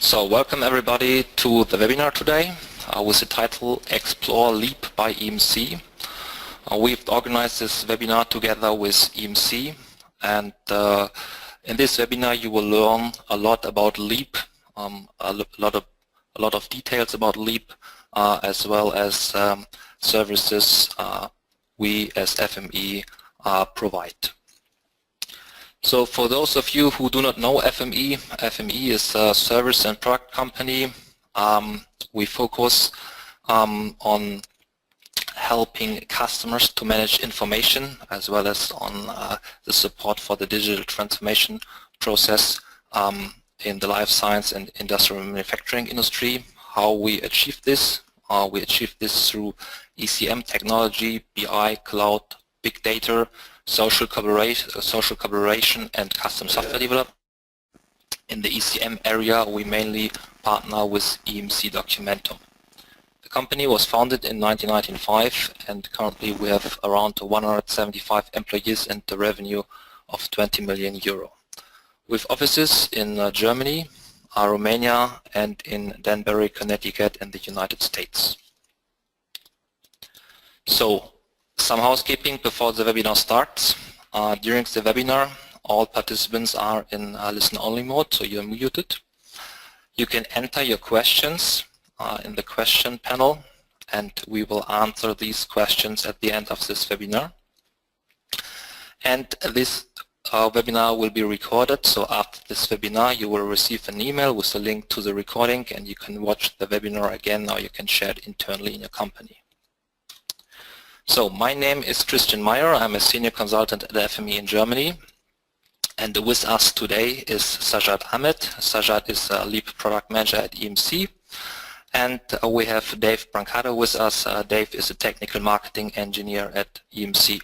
So welcome everybody to the webinar today with the title Explore LEAP by EMC. We've organized this webinar together with EMC, and in this webinar you will learn a lot about LEAP, a lot of details about LEAP, as well as services we as FME provide. So for those of you who do not know FME, FME is a service and product company. We focus on helping customers to manage information, as well as on the support for the digital transformation process in the life science and industrial manufacturing industry. How we achieve this? We achieve this through ECM technology, BI, cloud, big data, social collaboration, and custom software development. In the ECM area, we mainly partner with EMC Documentum. The company was founded in 1995, and currently we have around 175 employees and a revenue of 20 million euro. With offices in Germany, Romania, and in Danbury, Connecticut in the United States. So, some housekeeping before the webinar starts. During the webinar, all participants are in listen-only mode, so you're muted. You can enter your questions in the question panel, and we will answer these questions at the end of this webinar. And this webinar will be recorded, so after this webinar you will receive an email with a link to the recording, and you can watch the webinar again, or you can share it internally in your company. So my name is Christian Meyer. I'm a senior consultant at FME in Germany, and with us today is Sajad Ahmed. Sajad is a LEAP product manager at EMC, and we have Dave Brancato with us. Dave is a technical marketing engineer at EMC.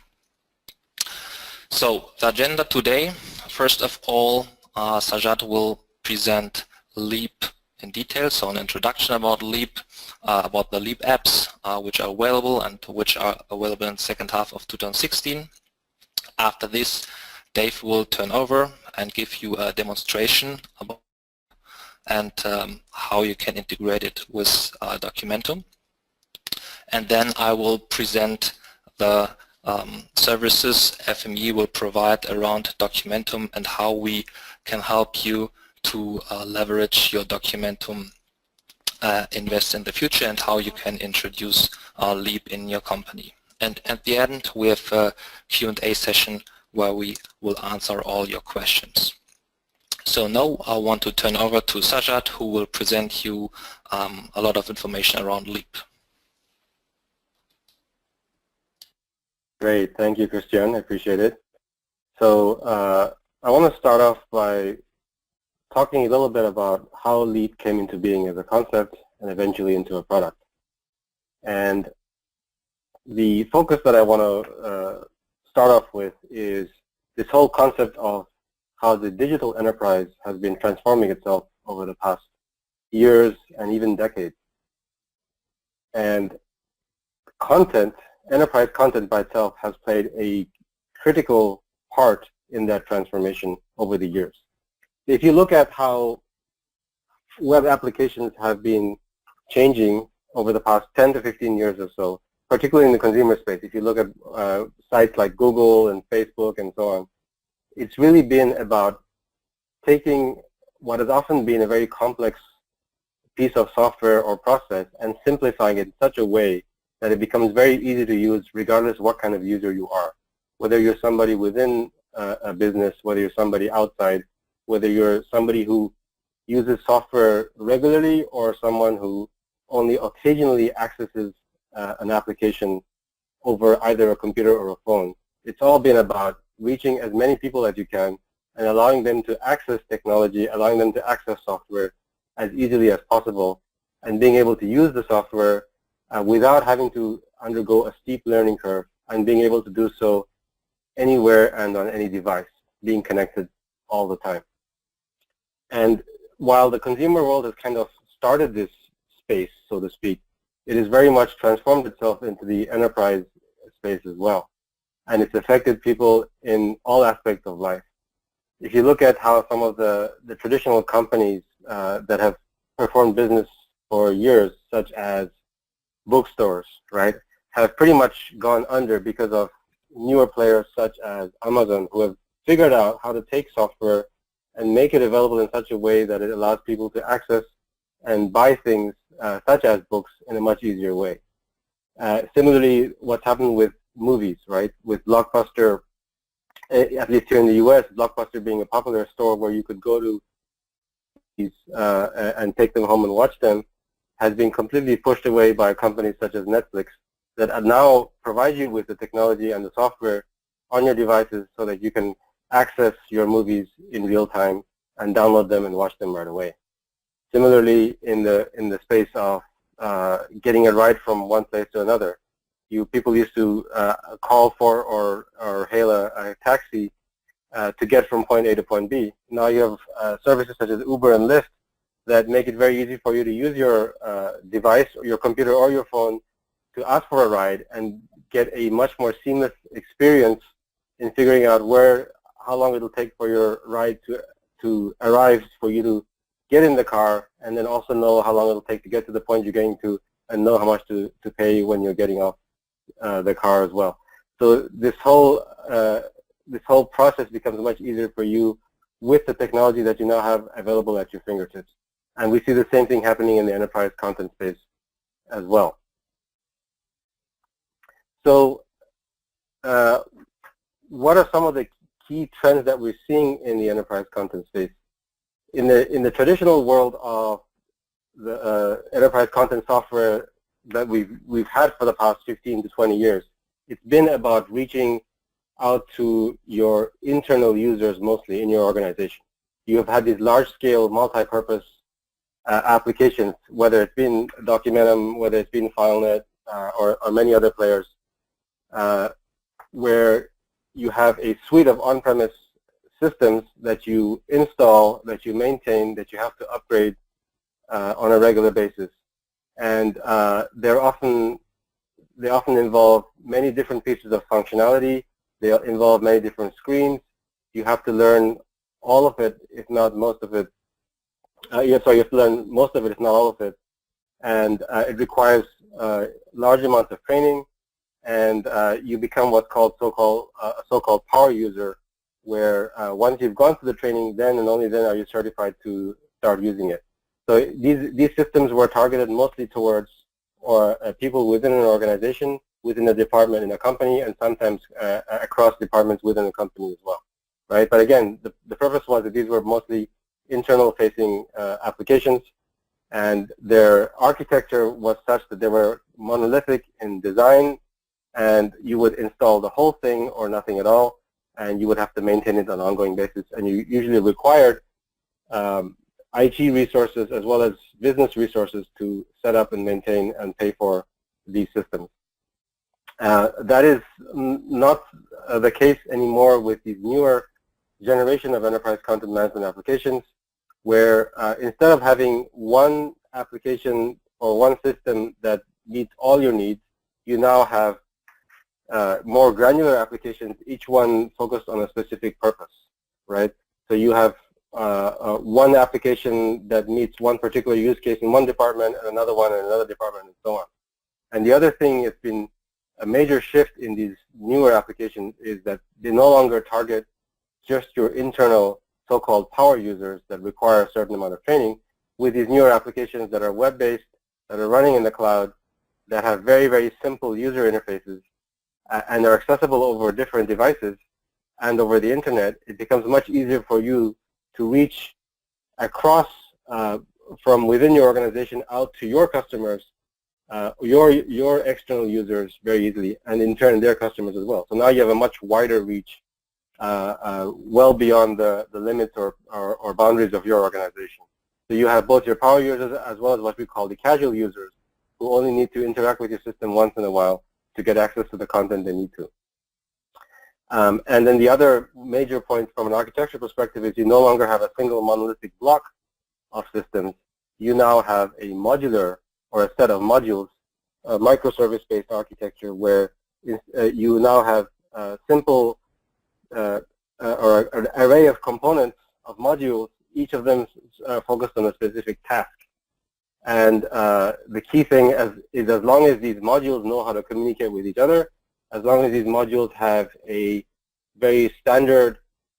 So the agenda today, first of all, Sajad will present LEAP in detail, so an introduction about LEAP, about the LEAP apps which are available and which are available in the second half of 2016. After this, Dave will turn over and give you a demonstration about and how you can integrate it with Documentum. And then I will present the services FME will provide around Documentum and how we can help you to leverage your Documentum invest in the future, and how you can introduce LEAP in your company. And at the end we have a Q&A session where we will answer all your questions. So now I want to turn over to Sajad, who will present you a lot of information around LEAP. Great, thank you, Christian. I appreciate it. So I want to start off by talking a little bit about how LEAP came into being as a concept and eventually into a product. And the focus that I want to start off with is this whole concept of how the digital enterprise has been transforming itself over the past years and even decades. And content, enterprise content by itself, has played a critical part in that transformation over the years. If you look at how web applications have been changing over the past 10 to 15 years or so, particularly in the consumer space, if you look at sites like Google and Facebook and so on, it's really been about taking what has often been a very complex piece of software or process and simplifying it in such a way that it becomes very easy to use regardless of what kind of user you are. Whether you're somebody within a business, whether you're somebody outside, whether you're somebody who uses software regularly or someone who only occasionally accesses an application over either a computer or a phone. It's all been about reaching as many people as you can and allowing them to access technology, allowing them to access software as easily as possible, and being able to use the software without having to undergo a steep learning curve, and being able to do so anywhere and on any device, being connected all the time. And while the consumer world has kind of started this space, so to speak, it has very much transformed itself into the enterprise space as well. And it's affected people in all aspects of life. If you look at how some of the traditional companies that have performed business for years, such as bookstores, right, have pretty much gone under because of newer players such as Amazon, who have figured out how to take software and make it available in such a way that it allows people to access and buy things such as books in a much easier way. Similarly, what's happened with movies, right, with Blockbuster, at least here in the US, Blockbuster being a popular store where you could go to and take them home and watch them, has been completely pushed away by companies such as Netflix that now provide you with the technology and the software on your devices so that you can access your movies in real time and download them and watch them right away. Similarly, in the space of getting a ride from one place to another, people used to call for or hail a taxi to get from point A to point B. Now you have services such as Uber and Lyft that make it very easy for you to use your device, or your computer or your phone to ask for a ride and get a much more seamless experience in figuring out how long it'll take for your ride to arrive, for you to get in the car, and then also know how long it'll take to get to the point you're getting to, and know how much to pay when you're getting off the car as well. So this whole process becomes much easier for you with the technology that you now have available at your fingertips. And we see the same thing happening in the enterprise content space as well. So what are some of the key trends that we're seeing in the enterprise content space? In the traditional world of the enterprise content software that we've had for the past 15 to 20 years, it's been about reaching out to your internal users mostly in your organization. You have had these large-scale, multi-purpose applications, whether it's been Documentum, whether it's been FileNet, or many other players, where you have a suite of on-premise systems that you install, that you maintain, that you have to upgrade on a regular basis. And they often involve many different pieces of functionality. They involve many different screens. You have to learn all of it, if not most of it. You have to learn most of it, if not all of it. And it requires large amounts of training, and you become what's called a so-called power user, where once you've gone through the training, then and only then are you certified to start using it. So these systems were targeted mostly towards people within an organization, within a department in a company, and sometimes across departments within a company as well, right? But again, the purpose was that these were mostly internal-facing applications, and their architecture was such that they were monolithic in design, and you would install the whole thing or nothing at all, and you would have to maintain it on an ongoing basis, and you usually required IT resources as well as business resources to set up and maintain and pay for these systems. That is not the case anymore with these newer generation of enterprise content management applications, where instead of having one application or one system that meets all your needs, you now have more granular applications, each one focused on a specific purpose, right? So you have one application that meets one particular use case in one department, and another one in another department, and so on. And the other thing has been a major shift in these newer applications is that they no longer target just your internal so-called power users that require a certain amount of training. With these newer applications that are web-based, that are running in the cloud, that have very, very simple user interfaces, and are accessible over different devices and over the internet, it becomes much easier for you to reach across from within your organization out to your customers, your external users very easily, and in turn their customers as well. So now you have a much wider reach, well beyond the limits or boundaries of your organization. So you have both your power users as well as what we call the casual users, who only need to interact with your system once in a while to get access to the content they need to. And then the other major point from an architecture perspective is you no longer have a single monolithic block of systems. You now have a modular or a set of modules, a microservice-based architecture, where you now have simple or an array of components of modules, each of them focused on a specific task. And the key thing is as long as these modules know how to communicate with each other, as long as these modules have a very standard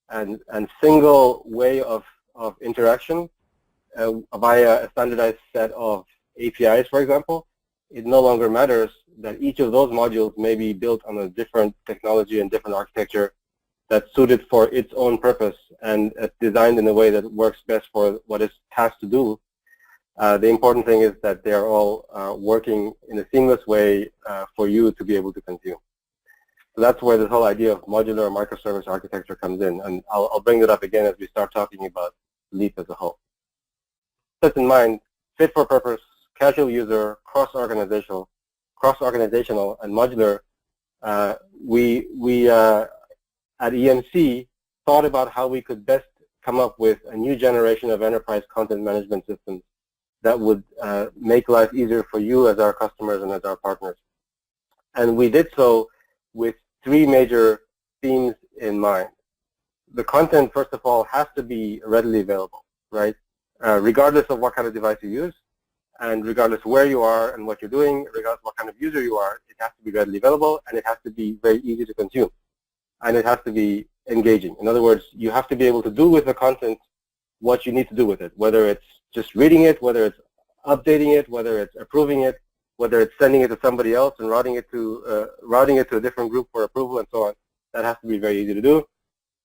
and single way of interaction via a standardized set of APIs, for example, it no longer matters that each of those modules may be built on a different technology and different architecture that's suited for its own purpose and designed in a way that works best for what it's tasked to do. The important thing is that they are all working in a seamless way for you to be able to consume. So that's where this whole idea of modular microservice architecture comes in, and I'll bring it up again as we start talking about LEAP as a whole. Keep in mind, fit for purpose, casual user, cross-organizational, and modular. We at EMC thought about how we could best come up with a new generation of enterprise content management systems that would make life easier for you as our customers and as our partners. And we did so with three major themes in mind. The content, first of all, has to be readily available, right? Regardless of what kind of device you use, and regardless where you are and what you're doing, regardless what kind of user you are, it has to be readily available, and it has to be very easy to consume. And it has to be engaging. In other words, you have to be able to do with the content what you need to do with it, whether it's just reading it, whether it's updating it, whether it's approving it, whether it's sending it to somebody else and routing it to a different group for approval and so on. That has to be very easy to do.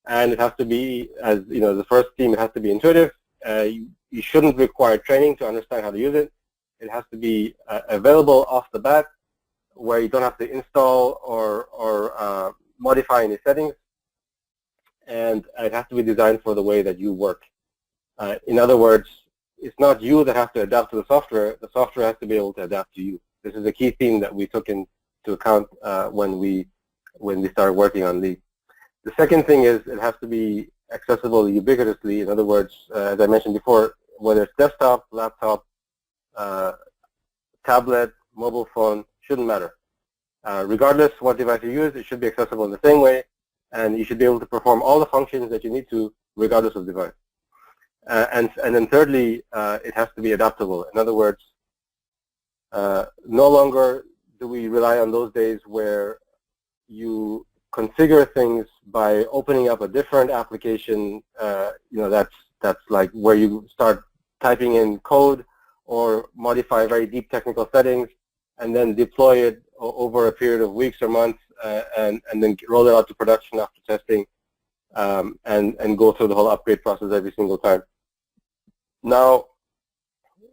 And it has to be, as you know, the first theme, it has to be intuitive. You shouldn't require training to understand how to use it. It has to be available off the bat, where you don't have to install or modify any settings. And it has to be designed for the way that you work. In other words, it's not you that have to adapt to the software has to be able to adapt to you. This is a key theme that we took into account when we started working on LEAP. The second thing is it has to be accessible ubiquitously. In other words, as I mentioned before, whether it's desktop, laptop, tablet, mobile phone, shouldn't matter. Regardless what device you use, it should be accessible in the same way, and you should be able to perform all the functions that you need to regardless of device. And then thirdly, it has to be adaptable. In other words, no longer do we rely on those days where you configure things by opening up a different application. That's like where you start typing in code or modify very deep technical settings and then deploy it over a period of weeks or months and then roll it out to production after testing and go through the whole upgrade process every single time. Now,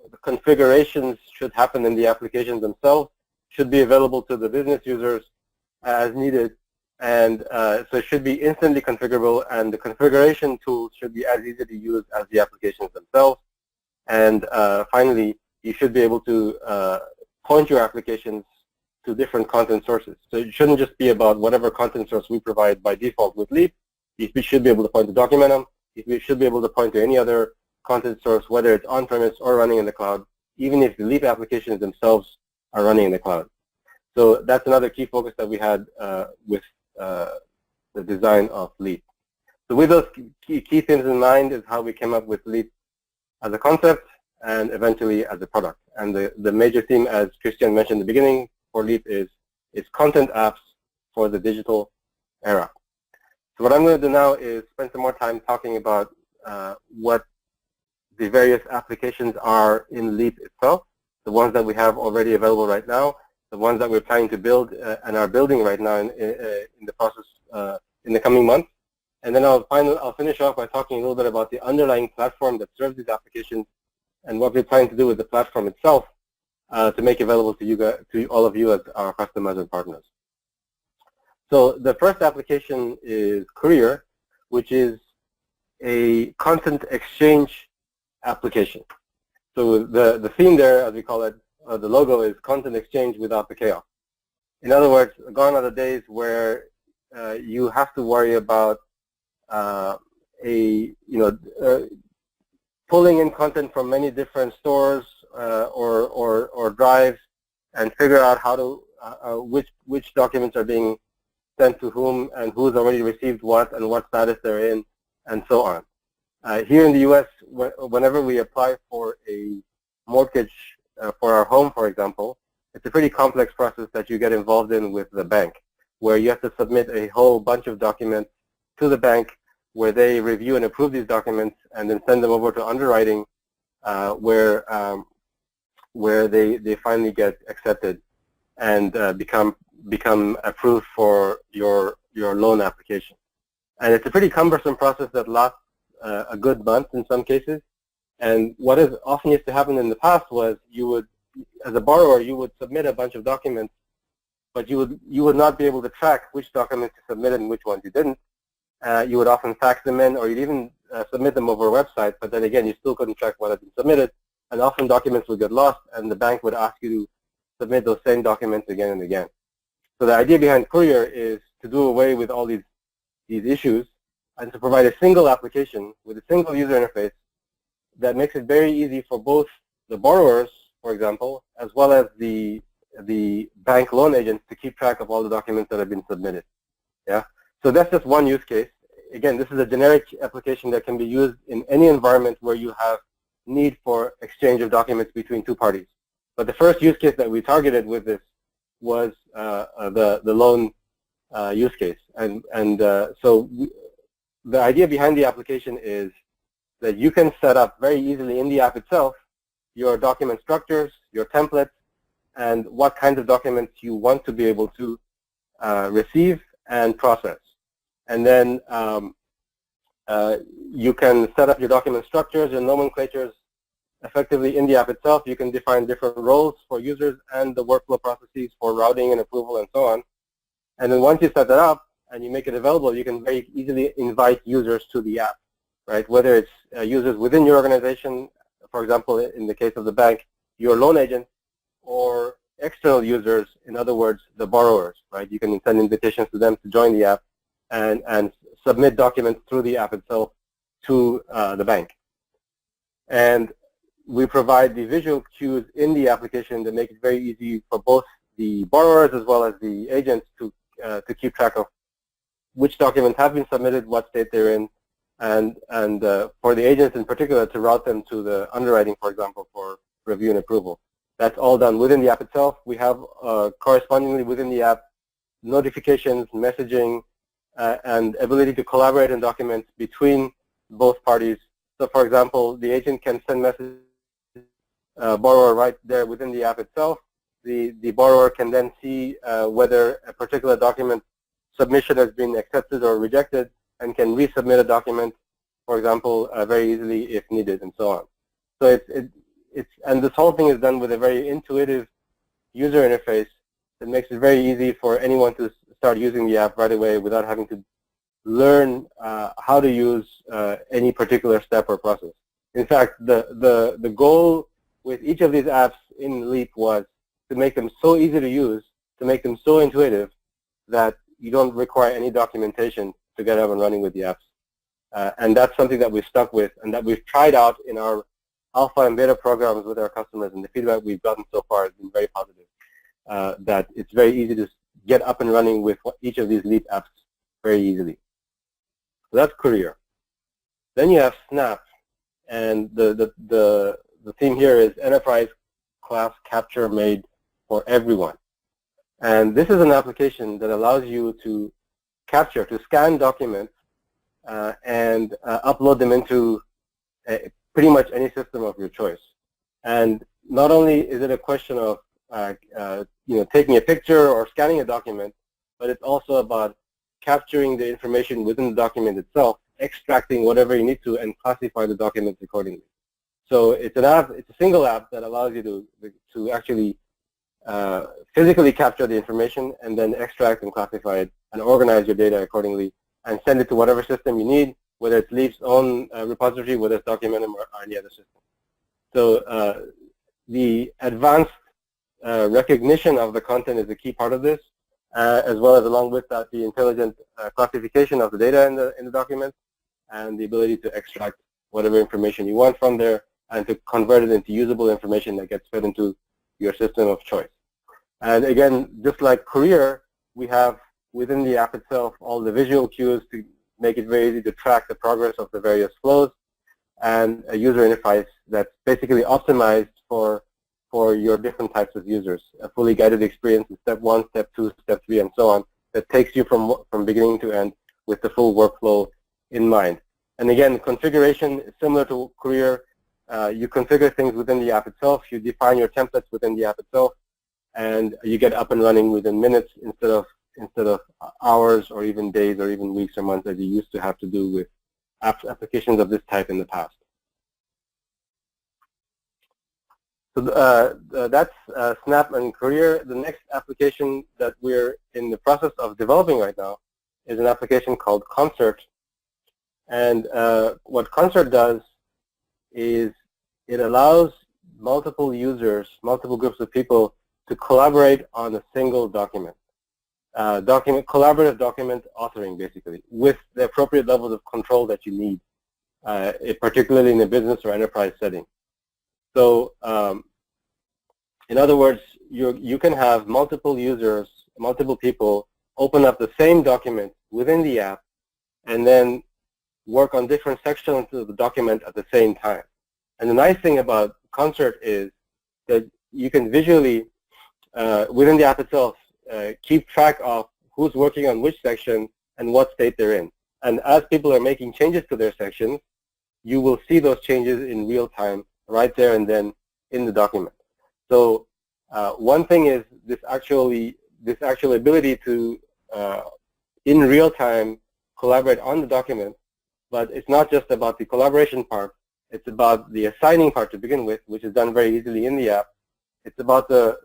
the configurations should happen in the applications themselves, should be available to the business users as needed, and so it should be instantly configurable, and the configuration tools should be as easy to use as the applications themselves. And finally, you should be able to point your applications to different content sources. So it shouldn't just be about whatever content source we provide by default with LEAP. You should be able to point to Documentum. You should be able to point to any other content source, whether it's on-premise or running in the cloud, even if the LEAP applications themselves are running in the cloud. So that's another key focus that we had with the design of LEAP. So with those key things in mind is how we came up with LEAP as a concept and eventually as a product. And the major theme, as Christian mentioned in the beginning, for LEAP is content apps for the digital era. So what I'm going to do now is spend some more time talking about what the various applications are in LEAP itself, the ones that we have already available right now, the ones that we're planning to build and are building right now in the process in the coming months. And then I'll finish off by talking a little bit about the underlying platform that serves these applications and what we're planning to do with the platform itself to make available to you guys, to all of you as our customers and partners. So the first application is Courier, which is a content exchange application. So the theme there, as we call it, the logo is content exchange without the chaos. In other words, gone are the days where you have to worry about pulling in content from many different stores or drives and figure out how to which documents are being sent to whom and who's already received what and what status they're in and so on. Here in the U.S., whenever we apply for a mortgage for our home, for example, it's a pretty complex process that you get involved in with the bank, where you have to submit a whole bunch of documents to the bank, where they review and approve these documents and then send them over to underwriting, where they finally get accepted and become approved for your loan application. And it's a pretty cumbersome process that lasts a good month in some cases. And what is often used to happen in the past was you would, as a borrower, you would submit a bunch of documents, but you would not be able to track which documents you submitted and which ones you didn't. You would often fax them in, or you'd even submit them over a website, but then again, you still couldn't track what had been submitted, and often documents would get lost, and the bank would ask you to submit those same documents again and again. So the idea behind Courier is to do away with all these issues and to provide a single application with a single user interface that makes it very easy for both the borrowers, for example, as well as the bank loan agents to keep track of all the documents that have been submitted. Yeah. So that's just one use case. Again, this is a generic application that can be used in any environment where you have need for exchange of documents between two parties. But the first use case that we targeted with this was the loan use case. So the idea behind the application is that you can set up very easily in the app itself your document structures, your templates, and what kinds of documents you want to be able to receive and process. And then you can set up your document structures and nomenclatures effectively in the app itself. You can define different roles for users and the workflow processes for routing and approval and so on. And then once you set that up and you make it available, you can very easily invite users to the app, right? Whether it's users within your organization, for example, in the case of the bank, your loan agent, or external users, in other words, the borrowers, right? You can send invitations to them to join the app and submit documents through the app itself to the bank. And we provide the visual cues in the application that make it very easy for both the borrowers as well as the agents to keep track of which documents have been submitted, what state they're in, and for the agents in particular to route them to the underwriting, for example, for review and approval. That's all done within the app itself. We have correspondingly within the app notifications, messaging, and ability to collaborate in documents between both parties. So for example, the agent can send messages borrower right there within the app itself. The borrower can then see whether a particular document submission has been accepted or rejected and can resubmit a document, for example, very easily if needed, and so on. So and this whole thing is done with a very intuitive user interface that makes it very easy for anyone to start using the app right away without having to learn how to use any particular step or process. In fact, the goal with each of these apps in LEAP was to make them so easy to use, to make them so intuitive that you don't require any documentation to get up and running with the apps. And that's something that we've stuck with and that we've tried out in our alpha and beta programs with our customers, and the feedback we've gotten so far has been very positive, that it's very easy to get up and running with each of these LEAP apps very easily. So that's Courier. Then you have Snap, and the theme here is enterprise class capture made for everyone. And this is an application that allows you to capture, to scan documents and upload them into pretty much any system of your choice. And not only is it a question of taking a picture or scanning a document, but it's also about capturing the information within the document itself, extracting whatever you need to, and classify the documents accordingly. So it's an app, it's a single app that allows you to actually physically capture the information and then extract and classify it and organize your data accordingly and send it to whatever system you need, whether it's LEAP's own repository, whether it's Documentum or any other system. So the advanced recognition of the content is a key part of this, as well as along with that the intelligent classification of the data in the document and the ability to extract whatever information you want from there and to convert it into usable information that gets fed into your system of choice. And again, just like Courier, we have within the app itself all the visual cues to make it very easy to track the progress of the various flows, and a user interface that's basically optimized for for your different types of users. A fully guided experience is step 1, step 2, step 3, and so on, that takes you from beginning to end with the full workflow in mind. And again, configuration is similar to Career. You configure things within the app itself, you define your templates within the app itself, and you get up and running within minutes instead of hours or even days or even weeks or months as you used to have to do with applications of this type in the past. So that's Snap and Career. The next application that we're in the process of developing right now is an application called Concert. And what Concert does is it allows multiple users, multiple groups of people to collaborate on a single document. Collaborative document authoring, basically, with the appropriate levels of control that you need, particularly in a business or enterprise setting. So, in other words, you can have multiple users, multiple people open up the same document within the app and then work on different sections of the document at the same time. And the nice thing about Concert is that you can visually, within the app itself, keep track of who's working on which section and what state they're in. And as people are making changes to their sections, you will see those changes in real time right there and then in the document. So one thing is this actual ability to, in real time, collaborate on the document, but it's not just about the collaboration part, it's about the assigning part to begin with, which is done very easily in the app. It's about the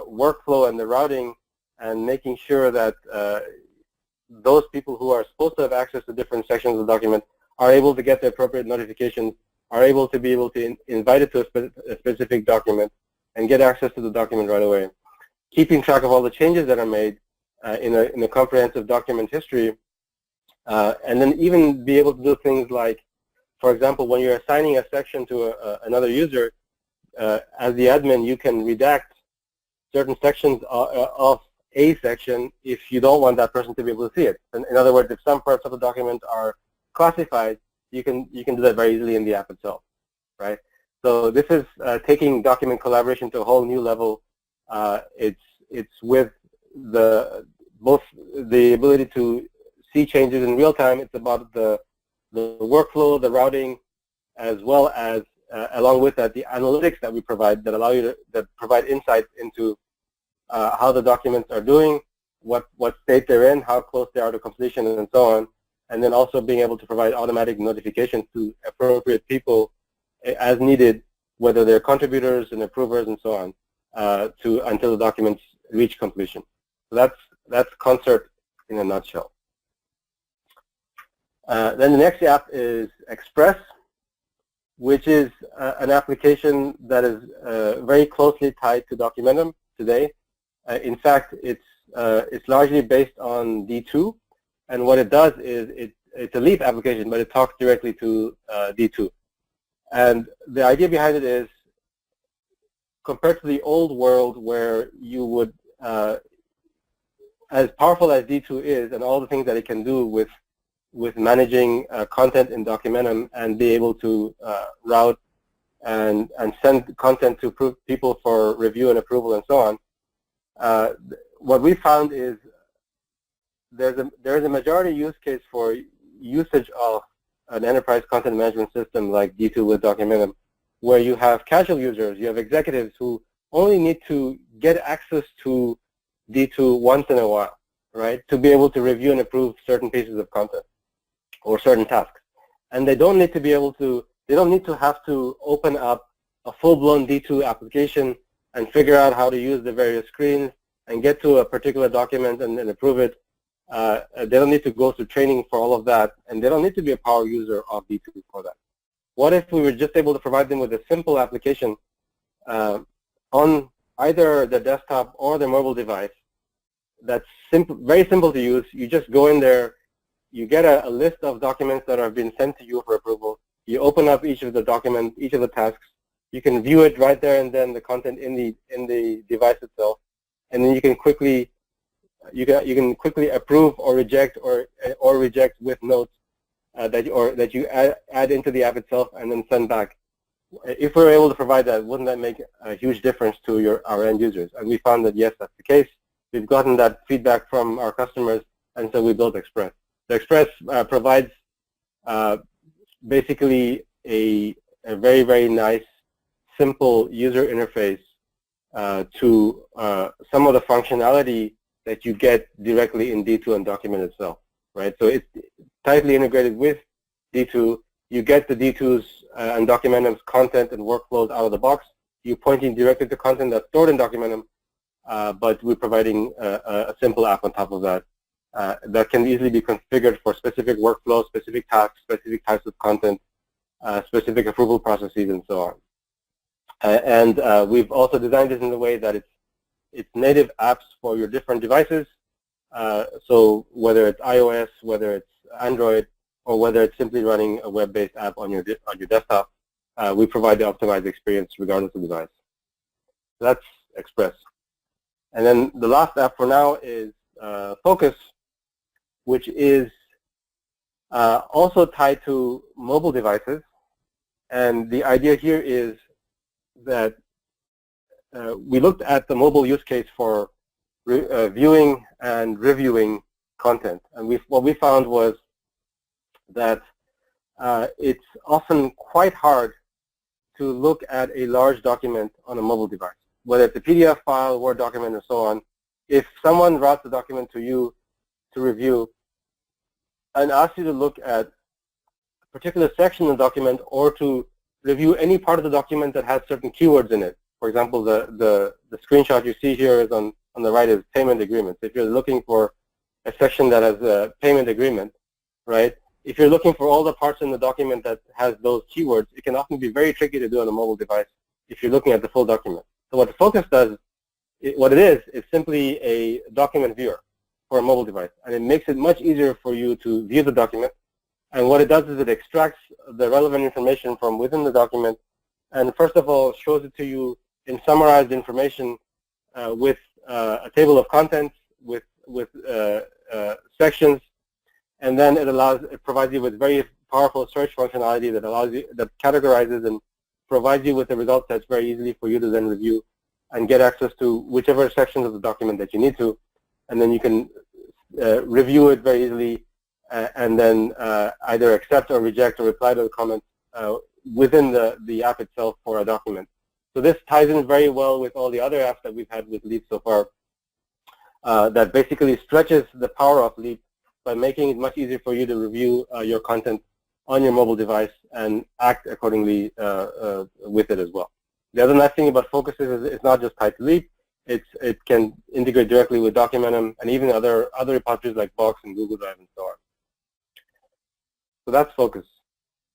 workflow and the routing and making sure that those people who are supposed to have access to different sections of the document are able to get the appropriate notifications, are able to invite it to a specific document and get access to the document right away. Keeping track of all the changes that are made in a comprehensive document history, and then even be able to do things like, for example, when you're assigning a section to another user, as the admin, you can redact certain sections of a section if you don't want that person to be able to see it. In other words, if some parts of the document are classified, you can do that very easily in the app itself, right? So this is taking document collaboration to a whole new level. It's with both the ability to see changes in real time. It's about the workflow, the routing, as well as along with that, the analytics that we provide that allow you that provide insights into how the documents are doing, what state they're in, how close they are to completion, and so on. And then also being able to provide automatic notifications to appropriate people as needed, whether they're contributors and approvers and so on, until the documents reach completion. So that's Concert in a nutshell. Then the next app is Express, which is an application that is very closely tied to Documentum today. In fact, it's largely based on D2, and what it does is it's a LEAP application, but it talks directly to D2. And the idea behind it is, compared to the old world where you would, as powerful as D2 is and all the things that it can do with managing content in Documentum and be able to route and send content to people for review and approval and so on, what we found is there's a majority use case for usage of an enterprise content management system like D2 with Documentum, where you have casual users, you have executives who only need to get access to D2 once in a while, right, to be able to review and approve certain pieces of content or certain tasks. And they don't need to be able to, they don't need to have to open up a full-blown D2 application and figure out how to use the various screens and get to a particular document and approve it. They don't need to go through training for all of that, and they don't need to be a power user of D2 for that. What if we were just able to provide them with a simple application on either the desktop or the mobile device that's simple, very simple to use? You just go in there, you get a list of documents that have been sent to you for approval. You open up each of the documents, each of the tasks. You can view it right there and then, the content in the device itself, and then you can quickly approve or reject or reject with notes that you add into the app itself and then send back if we're able to provide that, wouldn't that make a huge difference to our end users? And we found that yes, that's the case. We've gotten that feedback from our customers, and so we built Express. The Express provides basically a very, very nice, simple user interface to some of the functionality that you get directly in D2 and Document itself, right? So it's tightly integrated with D2. You get the D2's and Documentum's content and workflows out of the box. You're pointing directly to content that's stored in Documentum, but we're providing a simple app on top of that that can easily be configured for specific workflows, specific tasks, specific types of content, specific approval processes, and so on. And we've also designed this in a way that it's native apps for your different devices. So whether it's iOS, whether it's Android, or whether it's simply running a web-based app on your desktop, we provide the optimized experience regardless of device. So that's Express. And then the last app for now is Focus, which is also tied to mobile devices. And the idea here is that we looked at the mobile use case for viewing and reviewing content. And what we found was that it's often quite hard to look at a large document on a mobile device, whether it's a PDF file, Word document, and so on. If someone routes the document to you to review and asks you to look at a particular section of the document or to review any part of the document that has certain keywords in it. For example, the screenshot you see here is on the right is payment agreements. If you're looking for a section that has a payment agreement, right? If you're looking for all the parts in the document that has those keywords, it can often be very tricky to do on a mobile device if you're looking at the full document. So what the Focus does, what it is simply a document viewer for a mobile device. And it makes it much easier for you to view the document. And what it does is it extracts the relevant information from within the document and first of all shows it to you in summarized information with a table of contents, with sections, and then it provides you with very powerful search functionality that categorizes and provides you with the results that's very easily for you to then review and get access to whichever sections of the document that you need to, and then you can review it very easily and then either accept or reject or reply to the comments within the app itself for a document. So this ties in very well with all the other apps that we've had with LEAP so far that basically stretches the power of LEAP by making it much easier for you to review your content on your mobile device and act accordingly with it as well. The other nice thing about Focus is it's not just tied to LEAP. It can integrate directly with Documentum and even other repositories like Box and Google Drive and so on. So that's Focus.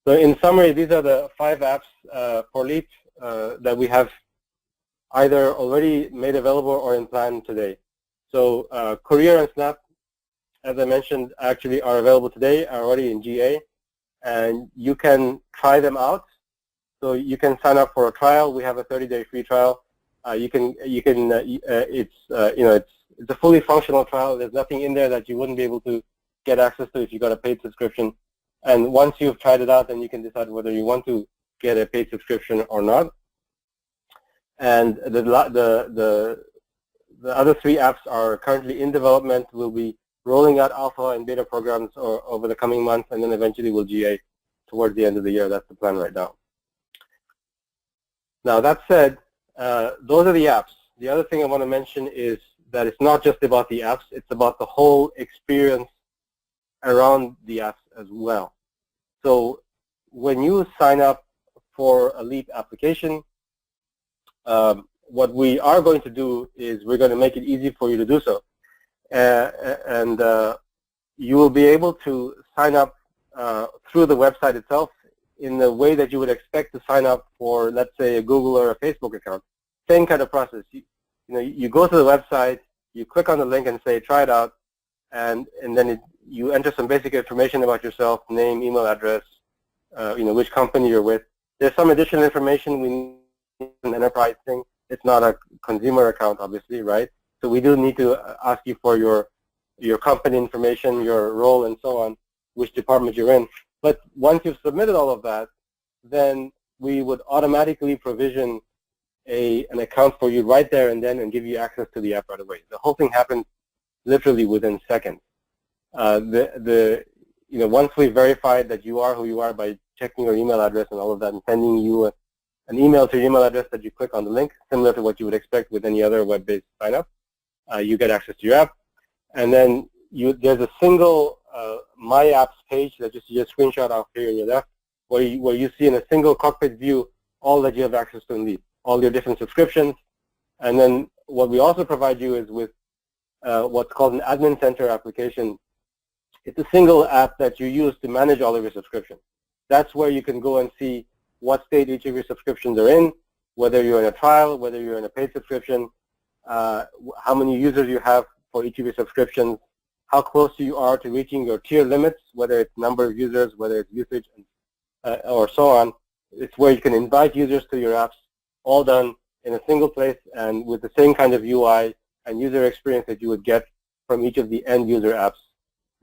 So in summary, these are the 5 apps for LEAP that we have either already made available or in plan today. So Courier and Snap, as I mentioned, actually are available today, are already in GA, and you can try them out. So you can sign up for a trial. We have a 30-day free trial. It's a fully functional trial. There's nothing in there that you wouldn't be able to get access to if you got a paid subscription. And once you've tried it out, then you can decide whether you want to get a paid subscription or not. And the other 3 apps are currently in development. We'll be rolling out alpha and beta programs over the coming months, and then eventually we'll GA towards the end of the year. That's the plan right now. Now that said, those are the apps. The other thing I want to mention is that it's not just about the apps, it's about the whole experience around the apps as well. So when you sign up for a LEAP application, what we are going to do is we're going to make it easy for you to do so. And you will be able to sign up through the website itself in the way that you would expect to sign up for, let's say, a Google or a Facebook account. Same kind of process. You go to the website, you click on the link and say, try it out, and then you enter some basic information about yourself, name, email address, which company you're with. There's some additional information we need, an enterprise thing. It's not a consumer account, obviously, right? So we do need to ask you for your company information, your role, and so on, which department you're in. But once you've submitted all of that, then we would automatically provision an account for you right there and then and give you access to the app right away. The whole thing happens literally within seconds. Once we verified that you are who you are by checking your email address and all of that and sending you an email to your email address that you click on the link, similar to what you would expect with any other web-based sign-up, you get access to your app. And then there's a single My Apps page that you see a screenshot of here on your left, where you see in a single cockpit view all that you have access to in LEAP, all your different subscriptions. And then what we also provide you is with what's called an admin center application. It's a single app that you use to manage all of your subscriptions. That's where you can go and see what state each of your subscriptions are in, whether you're in a trial, whether you're in a paid subscription, how many users you have for each of your subscriptions, how close you are to reaching your tier limits, whether it's number of users, whether it's usage, or so on. It's where you can invite users to your apps, all done in a single place and with the same kind of UI and user experience that you would get from each of the end user apps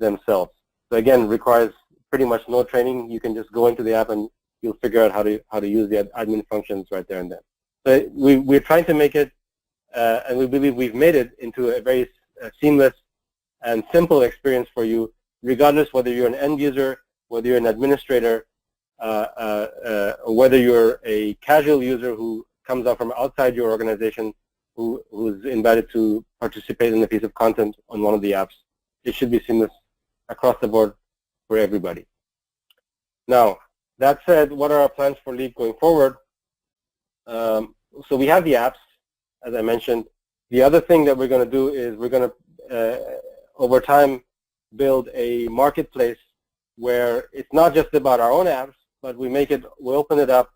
themselves. So again, requires pretty much no training. You can just go into the app and you'll figure out how to use the admin functions right there and then. So we're trying to make it, and we believe we've made it into a very seamless and simple experience for you, regardless whether you're an end user, whether you're an administrator, or whether you're a casual user who comes out from outside your organization who's invited to participate in a piece of content on one of the apps. It should be seamless across the board for everybody. Now, that said, what are our plans for LEAP going forward? So we have the apps, as I mentioned. The other thing that we're going to do is we're going to, over time, build a marketplace where it's not just about our own apps, but we open it up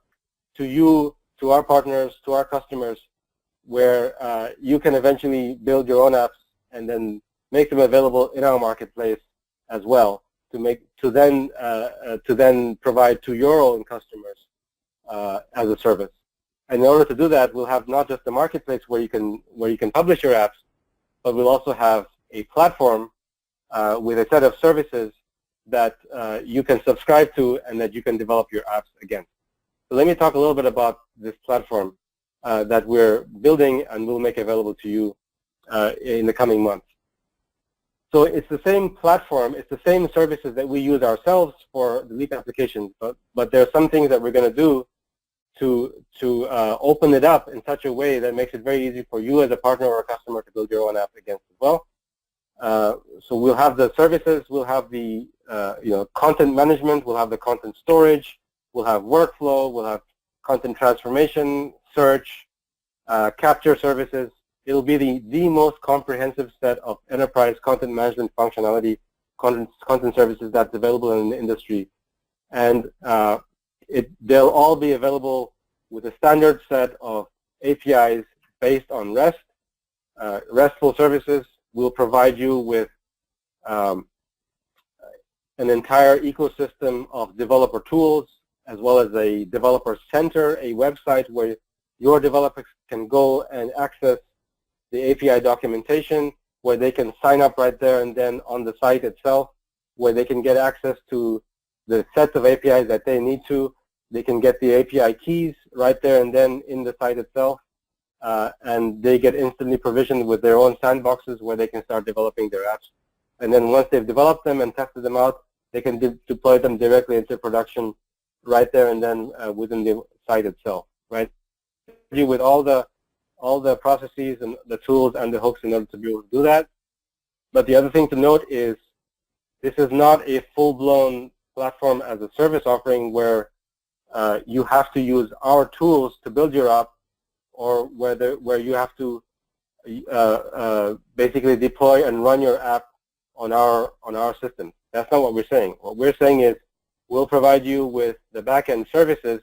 to you, to our partners, to our customers, where you can eventually build your own apps and then make them available in our marketplace as well, to then provide to your own customers as a service. And in order to do that, we'll have not just a marketplace where you can publish your apps, but we'll also have a platform with a set of services that you can subscribe to and that you can develop your apps against. So let me talk a little bit about this platform that we're building and will make available to you in the coming months. So it's the same platform, it's the same services that we use ourselves for the LEAP applications, but there are some things that we're going to do to open it up in such a way that makes it very easy for you as a partner or a customer to build your own app against as well. So we'll have the services, we'll have the content management, we'll have the content storage, we'll have workflow, we'll have content transformation, search, capture services. It'll be the most comprehensive set of enterprise content management functionality, content services that's available in the industry. And they'll all be available with a standard set of APIs based on REST. RESTful services will provide you with an entire ecosystem of developer tools, as well as a developer center, a website where your developers can go and access the API documentation, where they can sign up right there and then on the site itself, where they can get access to the sets of APIs that they need to. They can get the API keys right there and then in the site itself, and they get instantly provisioned with their own sandboxes where they can start developing their apps. And then once they've developed them and tested them out, they can deploy them directly into production right there and then within the site itself, right? With all the processes and the tools and the hooks in order to be able to do that. But the other thing to note is this is not a full-blown platform as a service offering where you have to use our tools to build your app, or where you have to basically deploy and run your app on our system. That's not what we're saying. What we're saying is we'll provide you with the back-end services,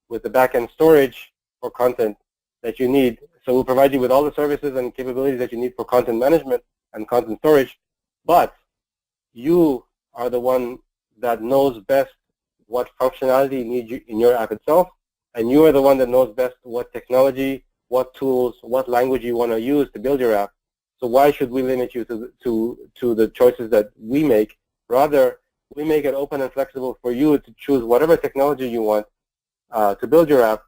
with the back-end storage for content that you need. So we'll provide you with all the services and capabilities that you need for content management and content storage, but you are the one that knows best what functionality you need in your app itself, and you are the one that knows best what technology, what tools, what language you want to use to build your app. So why should we limit you to the choices that we make? Rather, we make it open and flexible for you to choose whatever technology you want to build your app,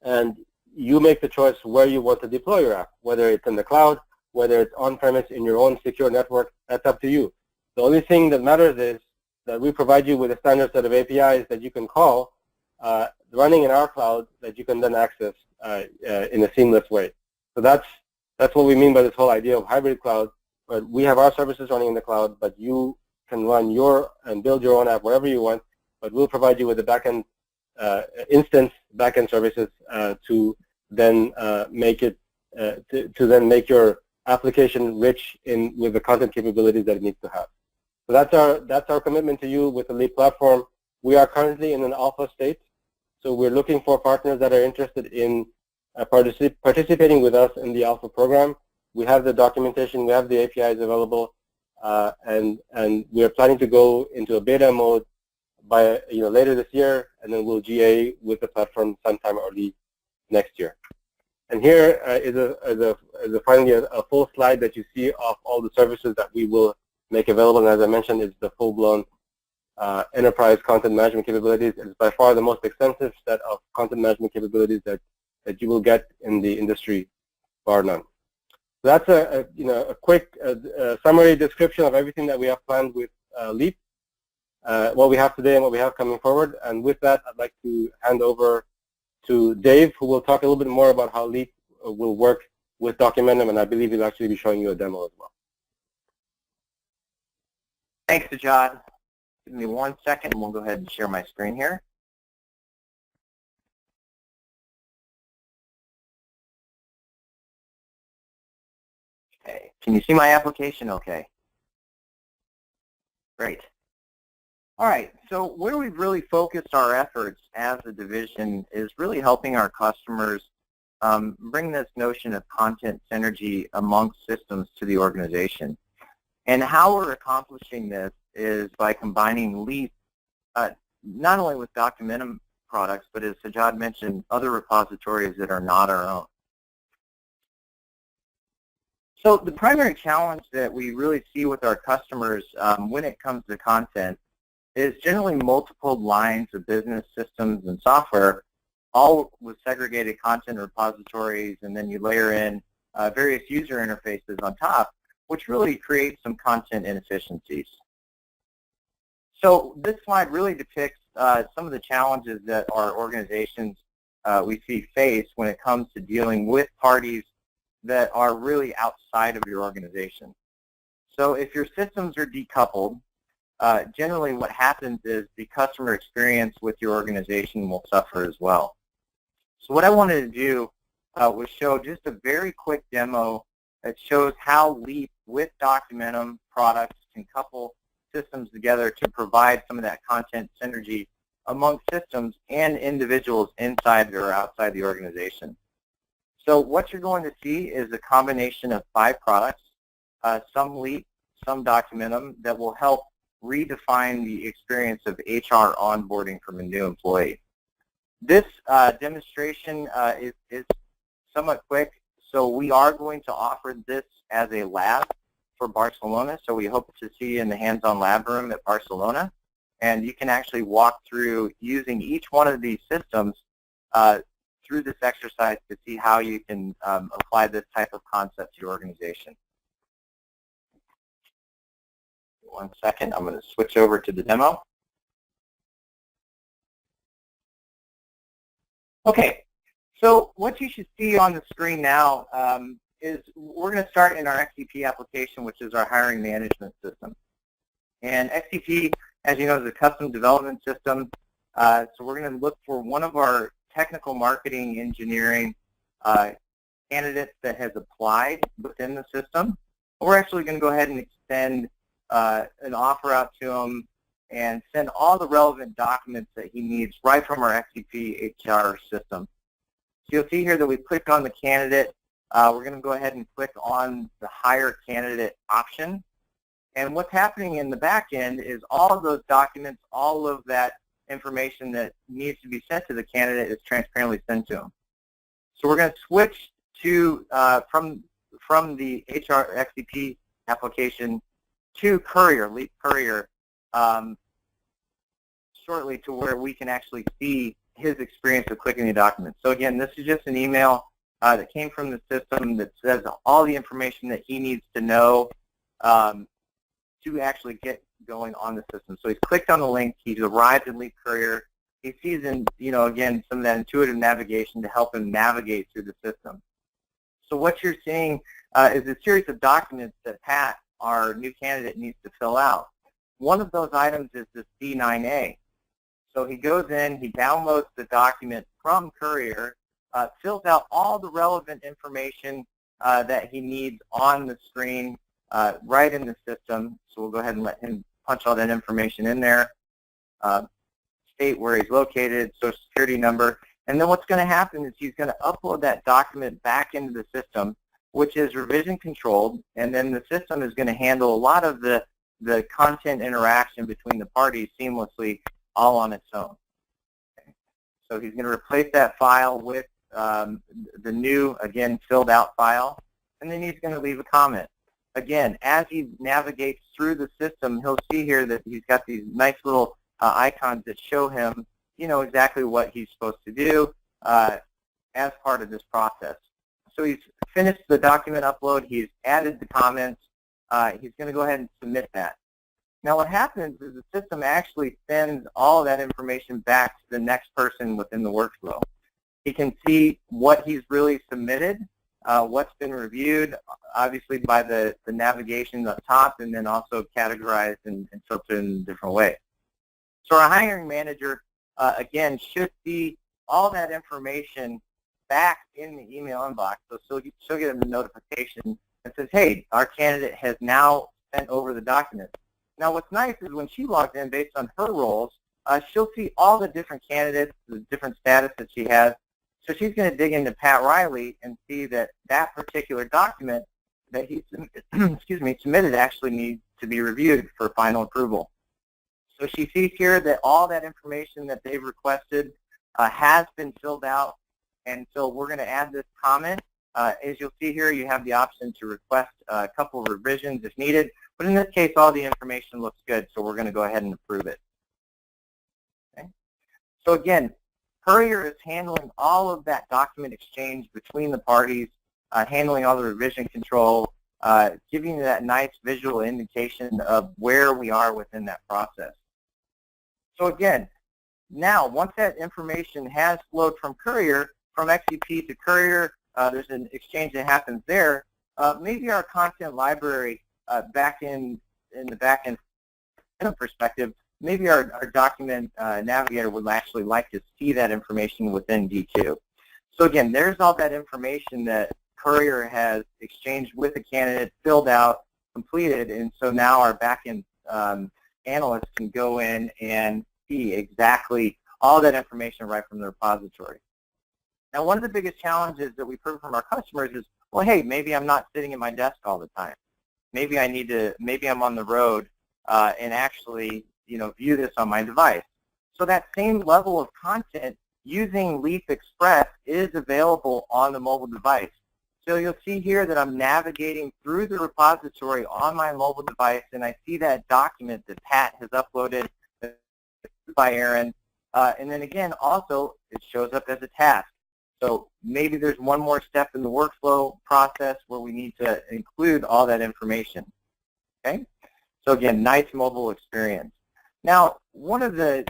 and you make the choice where you want to deploy your app, whether it's in the cloud, whether it's on-premise in your own secure network. That's up to you. The only thing that matters is that we provide you with a standard set of APIs that you can call running in our cloud that you can then access in a seamless way. So that's what we mean by this whole idea of hybrid cloud. But we have our services running in the cloud, but you can run and build your own app wherever you want, but we'll provide you with the backend instance backend services to then make it to then make your application rich with the content capabilities that it needs to have. So that's our commitment to you with the LEAP platform. We are currently in an alpha state, so we're looking for partners that are interested in participating with us in the alpha program. We have the documentation, we have the APIs available, and we are planning to go into a beta mode by later this year, and then we'll GA with the platform sometime early next year. And here is finally a full slide that you see of all the services that we will make available. And as I mentioned, it's the full-blown enterprise content management capabilities. It's by far the most extensive set of content management capabilities that you will get in the industry, bar none. So that's a quick summary description of everything that we have planned with LEAP, what we have today and what we have coming forward. And with that, I'd like to hand over to Dave, who will talk a little bit more about how LEAP will work with Documentum, and I believe he'll actually be showing you a demo as well. Thanks, Sajjad. Give me 1 second, and we'll go ahead and share my screen here. Okay, can you see my application okay? Great. All right, so where we've really focused our efforts as a division is really helping our customers bring this notion of content synergy amongst systems to the organization. And how we're accomplishing this is by combining LEAP not only with Documentum products, but as Sajjad mentioned, other repositories that are not our own. So the primary challenge that we really see with our customers when it comes to content is generally multiple lines of business systems and software, all with segregated content repositories, and then you layer in various user interfaces on top, which really creates some content inefficiencies. So this slide really depicts some of the challenges that our organizations we see face when it comes to dealing with parties that are really outside of your organization. So if your systems are decoupled, generally what happens is the customer experience with your organization will suffer as well. So what I wanted to do was show just a very quick demo that shows how LEAP with Documentum products can couple systems together to provide some of that content synergy among systems and individuals inside or outside the organization. So what you're going to see is a combination of 5 products, some LEAP, some Documentum, that will help redefine the experience of HR onboarding from a new employee. This demonstration is somewhat quick, so we are going to offer this as a lab for Barcelona, so we hope to see you in the hands-on lab room at Barcelona, and you can actually walk through using each one of these systems through this exercise to see how you can apply this type of concept to your organization. 1 second, I'm going to switch over to the demo. Okay, so what you should see on the screen now is we're going to start in our XCP application, which is our hiring management system. And XCP, as you know, is a custom development system. So we're going to look for one of our technical marketing engineering candidates that has applied within the system. We're actually going to go ahead and extend an offer out to him and send all the relevant documents that he needs right from our XCP HR system. So you'll see here that we click on the candidate. We're going to go ahead and click on the Hire Candidate option. And what's happening in the back end is all of those documents, all of that information that needs to be sent to the candidate is transparently sent to him. So we're going to switch to from the HR XCP application to Courier, LEAP Courier, shortly, to where we can actually see his experience of clicking the document. So again, this is just an email that came from the system that says all the information that he needs to know to actually get going on the system. So he's clicked on the link, he's arrived in Leap Courier, he sees, again, some of that intuitive navigation to help him navigate through the system. So what you're seeing is a series of documents that Pat, our new candidate, needs to fill out. One of those items is the C9A. So he goes in, he downloads the document from Courier, fills out all the relevant information that he needs on the screen right in the system. So we'll go ahead and let him punch all that information in there. State where he's located, social security number, and then what's going to happen is he's going to upload that document back into the system, which is revision controlled, and then the system is going to handle a lot of the content interaction between the parties seamlessly all on its own. Okay. So he's going to replace that file with the new, again, filled out file, and then he's going to leave a comment. Again, as he navigates through the system, he'll see here that he's got these nice little icons that show him, exactly what he's supposed to do as part of this process. So he's finished the document upload, he's added the comments, he's going to go ahead and submit that. Now what happens is the system actually sends all of that information back to the next person within the workflow. He can see what he's really submitted, what's been reviewed, obviously by the navigation up top, and then also categorized and filtered in a different way. So our hiring manager, again, should see all that information back in the email inbox. So she'll get a notification that says, hey, our candidate has now sent over the document. Now what's nice is when she logs in based on her roles, she'll see all the different candidates, the different status that she has. So she's going to dig into Pat Riley and see that that particular document that he submitted actually needs to be reviewed for final approval. So she sees here that all that information that they've requested has been filled out, and so we're going to add this comment. As you'll see here, you have the option to request a couple of revisions if needed, but in this case, all the information looks good, so we're going to go ahead and approve it. Okay. So again, Courier is handling all of that document exchange between the parties, handling all the revision control, giving you that nice visual indication of where we are within that process. So again, now once that information has flowed from Courier, from XCP to Courier, there's an exchange that happens there. Maybe our content library back in the back end perspective, maybe our document navigator would actually like to see that information within D2. So again, there's all that information that Courier has exchanged with the candidate, filled out, completed, and so now our back-end analysts can go in and see exactly all that information right from the repository. Now, one of the biggest challenges that we've heard from our customers is, well, hey, maybe I'm not sitting at my desk all the time. Maybe I'm on the road and actually, view this on my device. So that same level of content using Leap Express is available on the mobile device. So you'll see here that I'm navigating through the repository on my mobile device, and I see that document that Pat has uploaded by Aaron. And then again, also, it shows up as a task. So maybe there's one more step in the workflow process where we need to include all that information. Okay? So again, nice mobile experience. Now, one of the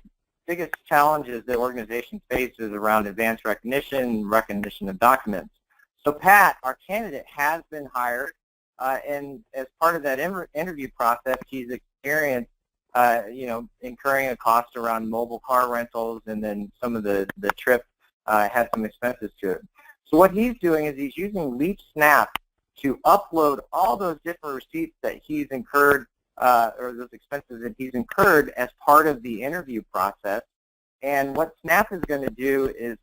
biggest challenges that organizations face is around advanced recognition of documents. So Pat, our candidate, has been hired, and as part of that interview process, he's experienced, incurring a cost around mobile car rentals, and then some of the trip had some expenses to it. So what he's doing is he's using Leap Snap to upload all those different receipts that he's incurred, or those expenses that he's incurred as part of the interview process. And what Snap is going to do is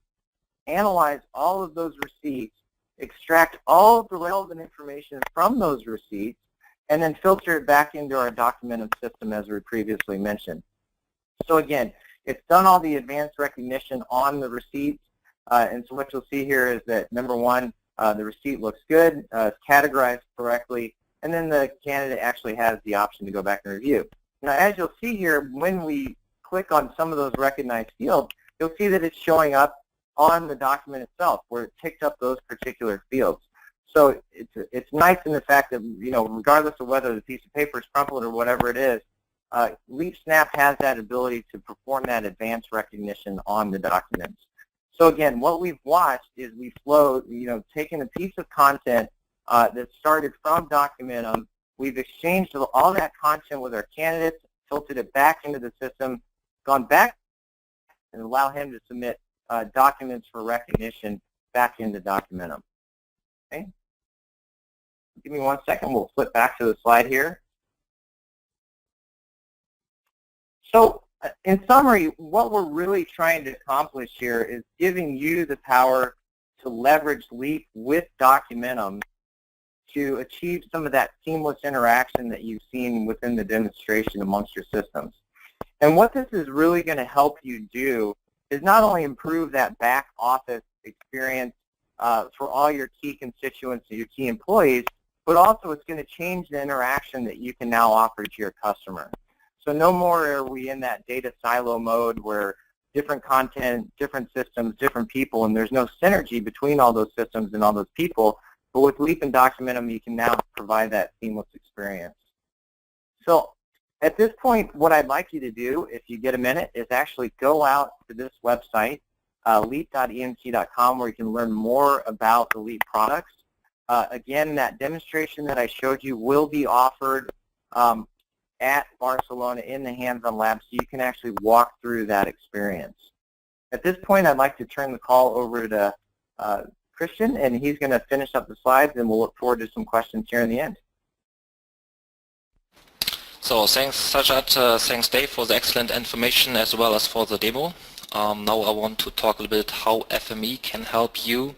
analyze all of those receipts, extract all of the relevant information from those receipts, and then filter it back into our Documentum system as we previously mentioned. So again, it's done all the advanced recognition on the receipts, and so what you'll see here is that, number one, the receipt looks good, it's categorized correctly, and then the candidate actually has the option to go back and review. Now, as you'll see here, when we click on some of those recognized fields, you'll see that it's showing up on the document itself where it picked up those particular fields. So it's nice in the fact that, you know, regardless of whether the piece of paper is crumpled or whatever it is, Leap Snap has that ability to perform that advanced recognition on the documents. So again, what we've watched is we've flowed, you know, taken a piece of content that started from Documentum. We've exchanged all that content with our candidates, filtered it back into the system, gone back and allow him to submit documents for recognition back into Documentum. Okay. Give me 1 second. We'll flip back to the slide here. So in summary, what we're really trying to accomplish here is giving you the power to leverage Leap with Documentum to achieve some of that seamless interaction that you've seen within the demonstration amongst your systems. And what this is really going to help you do is not only improve that back office experience for all your key constituents and your key employees, but also it's going to change the interaction that you can now offer to your customer. So no more are we in that data silo mode where different content, different systems, different people, and there's no synergy between all those systems and all those people. But with Leap and Documentum, you can now provide that seamless experience. So at this point, what I'd like you to do, if you get a minute, is actually go out to this website, leap.emc.com, where you can learn more about the Leap products. Again, that demonstration that I showed you will be offered at Barcelona in the hands-on lab, so you can actually walk through that experience. At this point, I'd like to turn the call over to Christian, and he's going to finish up the slides, and we'll look forward to some questions here in the end. So thanks, Sajad. Thanks, Dave, for the excellent information as well as for the demo. Now I want to talk a little bit how FME can help you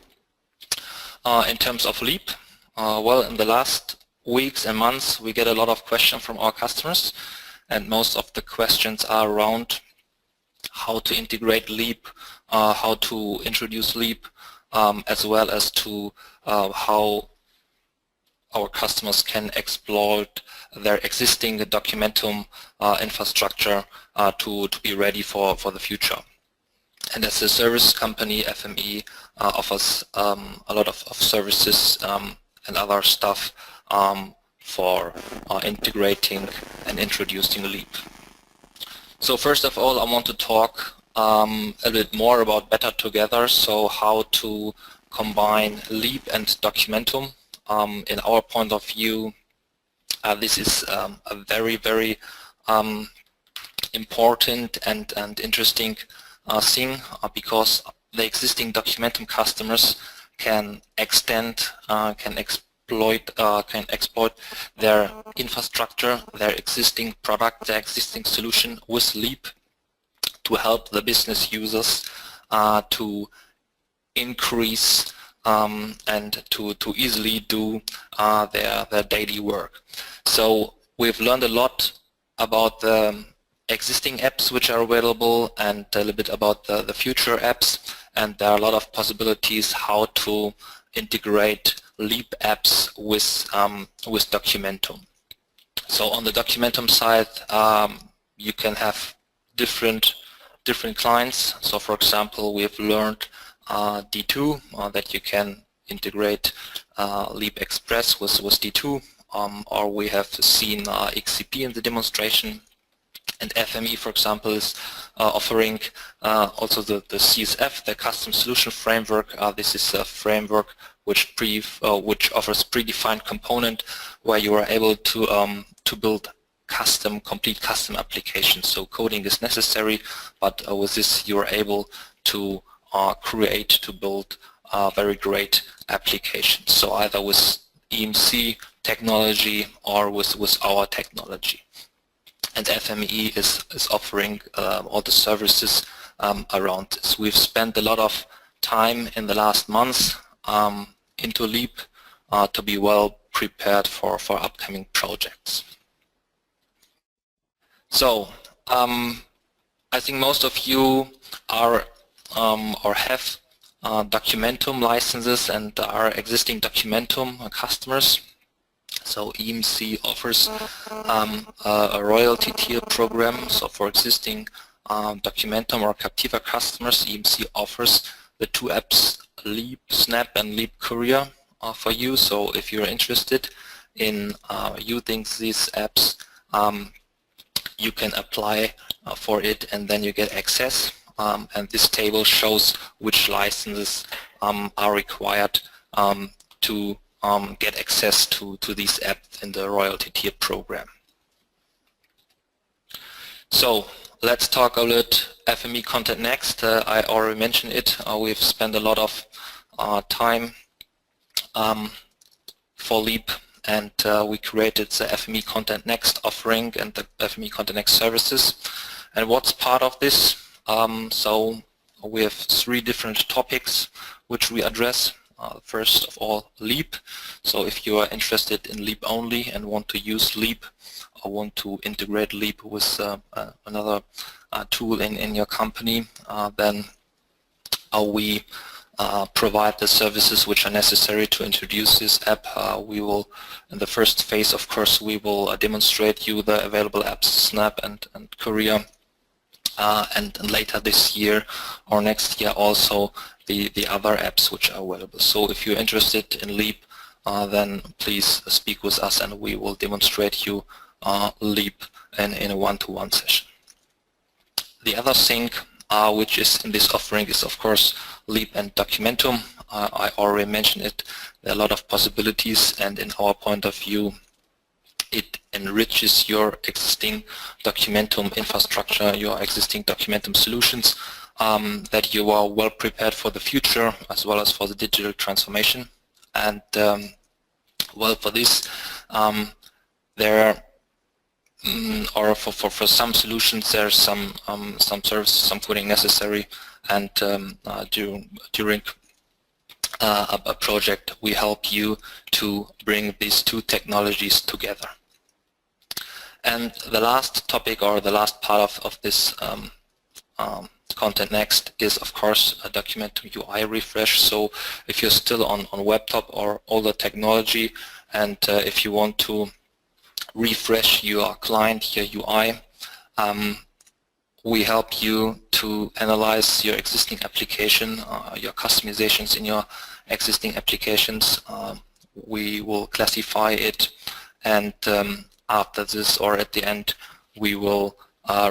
in terms of Leap. Well, in the last weeks and months, we get a lot of questions from our customers, and most of the questions are around how to integrate Leap, how to introduce Leap, as well as to how our customers can exploit their existing Documentum infrastructure to be ready for the future. And as a service company, FME offers a lot of services and other stuff for integrating and introducing Leap. So first of all, I want to talk a little bit more about better together, so how to combine Leap and Documentum. In our point of view, this is a very, very important and interesting thing, because the existing Documentum customers can extend, can exploit their infrastructure, their existing product, their existing solution with Leap to help the business users to increase and to easily do their daily work. So we've learned a lot about the existing apps which are available and a little bit about the future apps, and there are a lot of possibilities how to integrate Leap apps with Documentum. So on the Documentum side, you can have different clients. So for example, we have learned D2, that you can integrate Leap Express with D2, or we have seen XCP in the demonstration. And FME, for example, is offering also the CSF, the Custom Solution Framework. This is a framework which offers predefined component where you are able to build complete custom applications. So coding is necessary, but with this you are able to build very great applications. So either with EMC technology or with our technology. And FME is offering all the services around this. We've spent a lot of time in the last months into Leap to be well prepared for upcoming projects. So I think most of you are or have Documentum licenses and are existing Documentum customers. So EMC offers a royalty tier program. So for existing Documentum or Captiva customers, EMC offers the two apps LEAP Snap and LEAP Courier for you. So if you're interested in using these apps, you can apply for it, and then you get access. And this table shows which licenses are required to get access to these apps in the royalty tier program. So let's talk a little FME Content Next. I already mentioned it. We've spent a lot of time for LEAP, and we created the FME Content Next offering and the FME Content Next services. And what's part of this? So we have 3 different topics which we address. First of all, LEAP. So if you are interested in LEAP only and want to use LEAP or want to integrate LEAP with another tool in your company, then we provide the services which are necessary to introduce this app. We will, in the first phase, of course, we will demonstrate you the available apps, Snap and Courier, and later this year or next year also the other apps which are available. So if you're interested in LEAP, then please speak with us and we will demonstrate you LEAP in a one-to-one session. The other thing which is in this offering is, of course, LEAP and Documentum. I already mentioned it. There are a lot of possibilities, and in our point of view, it enriches your existing Documentum infrastructure, your existing Documentum solutions, that you are well prepared for the future as well as for the digital transformation. And well, for this, there or for some solutions, there's some services, some coding necessary, and during a project, we help you to bring these two technologies together. And the last topic, or the last part of this Content Next, is of course a Documentum UI refresh. So if you're still on webtop or older technology, and if you want to refresh your client, your UI, we help you to analyze your existing application, your customizations in your existing applications. We will classify it, and after this, or at the end, we will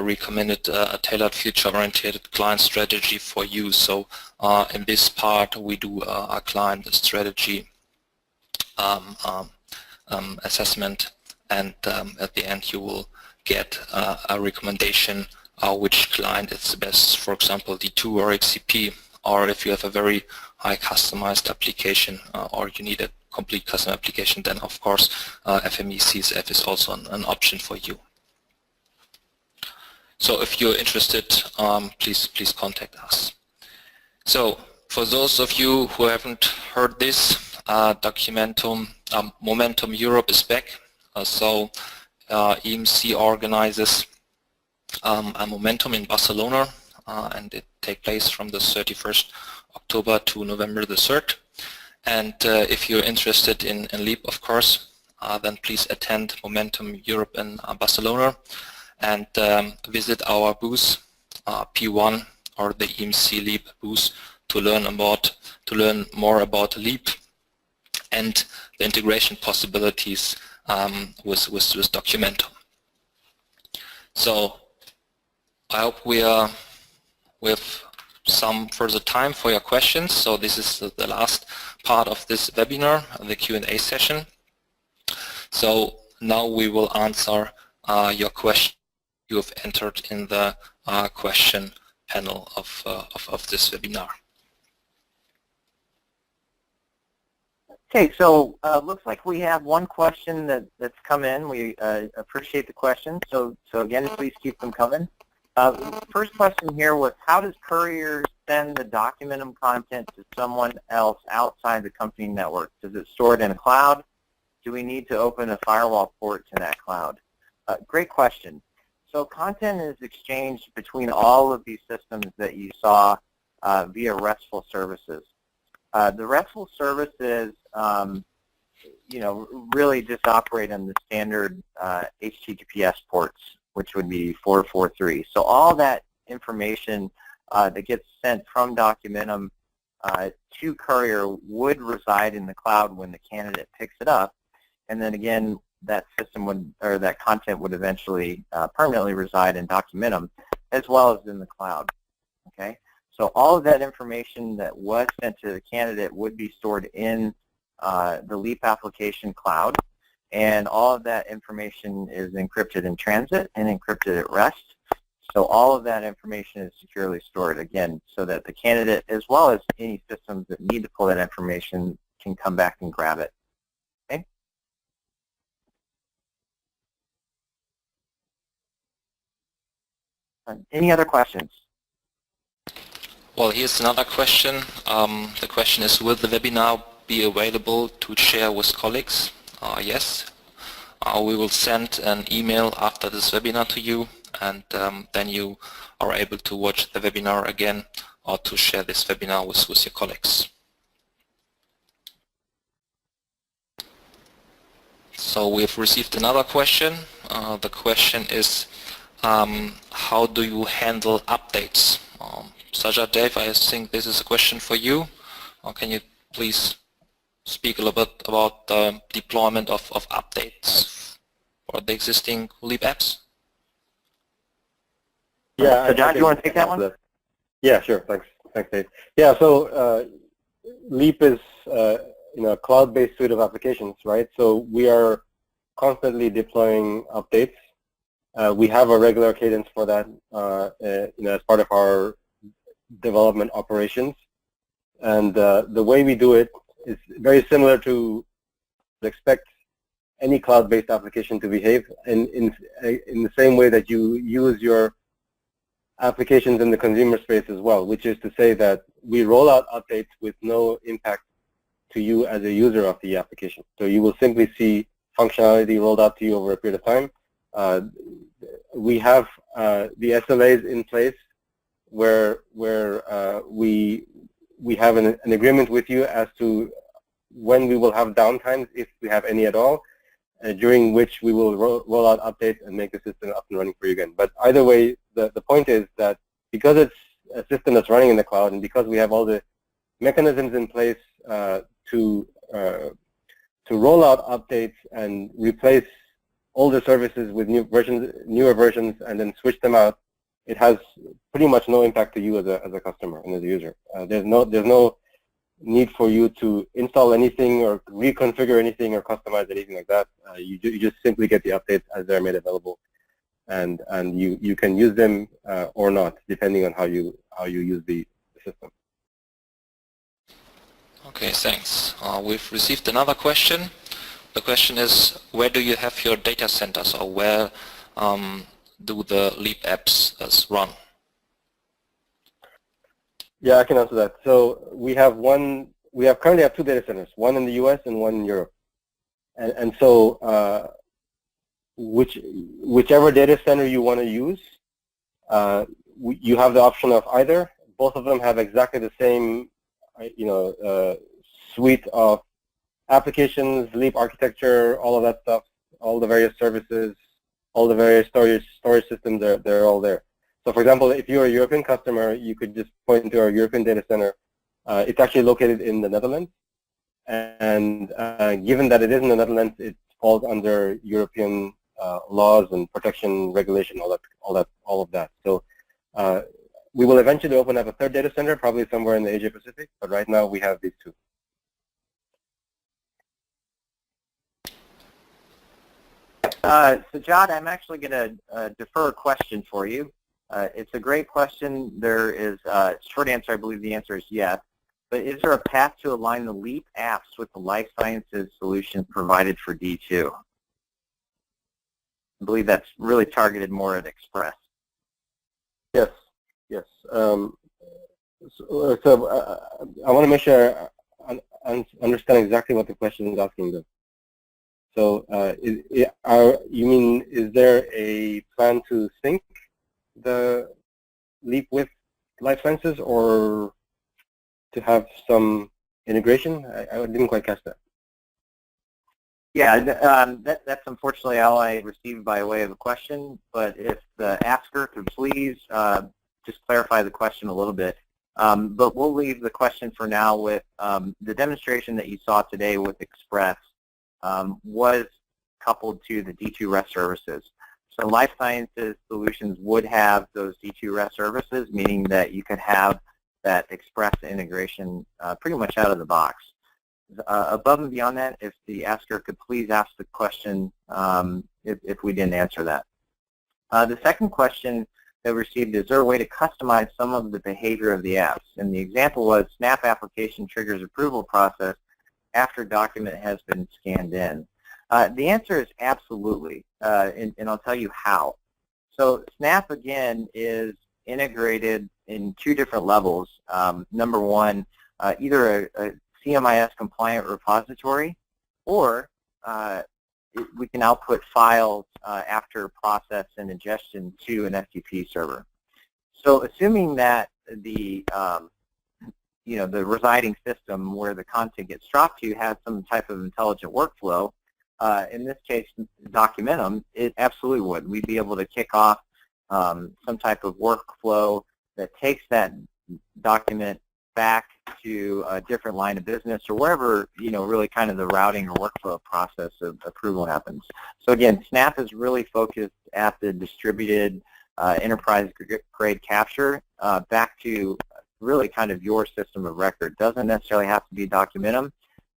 recommend it a tailored future-oriented client strategy for you. So in this part, we do a client strategy assessment, and at the end you will get a recommendation which client is the best, for example D2 or XCP, or if you have a very high customized application or you need a complete custom application, then of course FME CSF is also an option for you. So if you're interested, please contact us. So for those of you who haven't heard this, Documentum Momentum Europe is back. So EMC organizes a Momentum in Barcelona, and it takes place from the 31st October to November the 3rd. And if you're interested in LEAP, of course, then please attend Momentum Europe in Barcelona and visit our booth, P1, or the EMC LEAP booth, to learn more about LEAP and the integration possibilities with Documentum. So I hope we have some further time for your questions. So this is the last part of this webinar, the Q&A session. So now we will answer your question you have entered in the question panel of this webinar. Okay, so looks like we have one question that's come in. We appreciate the question. So again, please keep them coming. First question here was, how does Courier send the Documentum content to someone else outside the company network? Does it store it in a cloud? Do we need to open a firewall port to that cloud? Great question. So content is exchanged between all of these systems that you saw via RESTful services. The RESTful services, really just operate on the standard HTTPS ports, which would be 443. So all that information that gets sent from Documentum to Courier would reside in the cloud when the candidate picks it up, and then again that system would, or that content would eventually permanently reside in Documentum as well as in the cloud. Okay, so all of that information that was sent to the candidate would be stored in the LEAP application cloud, and all of that information is encrypted in transit and encrypted at rest. So all of that information is securely stored, again, so that the candidate, as well as any systems that need to pull that information, can come back and grab it. Okay? Any other questions? Well, here's another question. The question is, will the webinar be available to share with colleagues? Yes. We will send an email after this webinar to you, and then you are able to watch the webinar again or to share this webinar with your colleagues. So we've received another question. The question is, how do you handle updates? Sajad, Dave, I think this is a question for you. Can you please speak a little bit about the deployment of updates for the existing LEAP apps? Yeah. So John, do you want to take that one? Yeah, sure. Thanks, Dave. Yeah. So LEAP is a cloud-based suite of applications, right? So we are constantly deploying updates. We have a regular cadence for that, as part of our development operations. And the way we do it is very similar to expect any cloud-based application to behave in the same way that you use your applications in the consumer space as well, which is to say that we roll out updates with no impact to you as a user of the application. So you will simply see functionality rolled out to you over a period of time. We have the SLAs in place where we have an agreement with you as to when we will have downtimes, if we have any at all, during which we will roll out updates and make the system up and running for you again. But either way, the point is that because it's a system that's running in the cloud, and because we have all the mechanisms in place to roll out updates and replace older services with newer versions, and then switch them out, it has pretty much no impact to you as a customer and as a user. There's no need for you to install anything or reconfigure anything or customize anything like that. You just simply get the updates as they're made available, and you can use them or not, depending on how you use the system. Okay, thanks. We've received another question. The question is, where do you have your data centers, or where do the LEAP apps run? Yeah, I can answer that. So we currently have two data centers, one in the US and one in Europe. And so whichever data center you want to use, you have the option of either. Both of them have exactly the same suite of applications, LEAP architecture, all of that stuff, all the various services, all the various storage systems, they're all there. So for example, if you're a European customer, you could just point to our European data center. It's actually located in the Netherlands. And given that it is in the Netherlands, it falls under European laws and protection regulation, all of that. So we will eventually open up a third data center, probably somewhere in the Asia Pacific, but right now we have these two. Sajad, I'm actually going to defer a question for you. It's a great question. There is a short answer. I believe the answer is yes. But is there a path to align the LEAP apps with the life sciences solution provided for D2? I believe that's really targeted more at Express. Yes. So I want to make sure I understand exactly what the question is asking, though. So you mean, is there a plan to sync the LEAP with life sciences, or to have some integration? I didn't quite catch that. Yeah, that's unfortunately all I received by way of a question, but if the asker could please just clarify the question a little bit. But we'll leave the question for now with the demonstration that you saw today with Express was coupled to the D2 REST services. So life sciences solutions would have those D2 REST services, meaning that you could have that Express integration pretty much out of the box. Above and beyond that, if the asker could please ask the question if we didn't answer that. The second question that we received is there a way to customize some of the behavior of the apps? And the example was Snap application triggers approval process after document has been scanned in. The answer is absolutely, and I'll tell you how. So Snap, again, is integrated in two different levels. Number one, either a CMIS compliant repository, or we can output files after process and ingestion to an FTP server. So assuming that the the residing system where the content gets dropped to has some type of intelligent workflow, in this case Documentum, it absolutely would. We'd be able to kick off some type of workflow that takes that document back to a different line of business or wherever, really kind of the routing or workflow process of approval happens. So again, Snap is really focused at the distributed enterprise-grade capture back to really kind of your system of record. Doesn't necessarily have to be Documentum,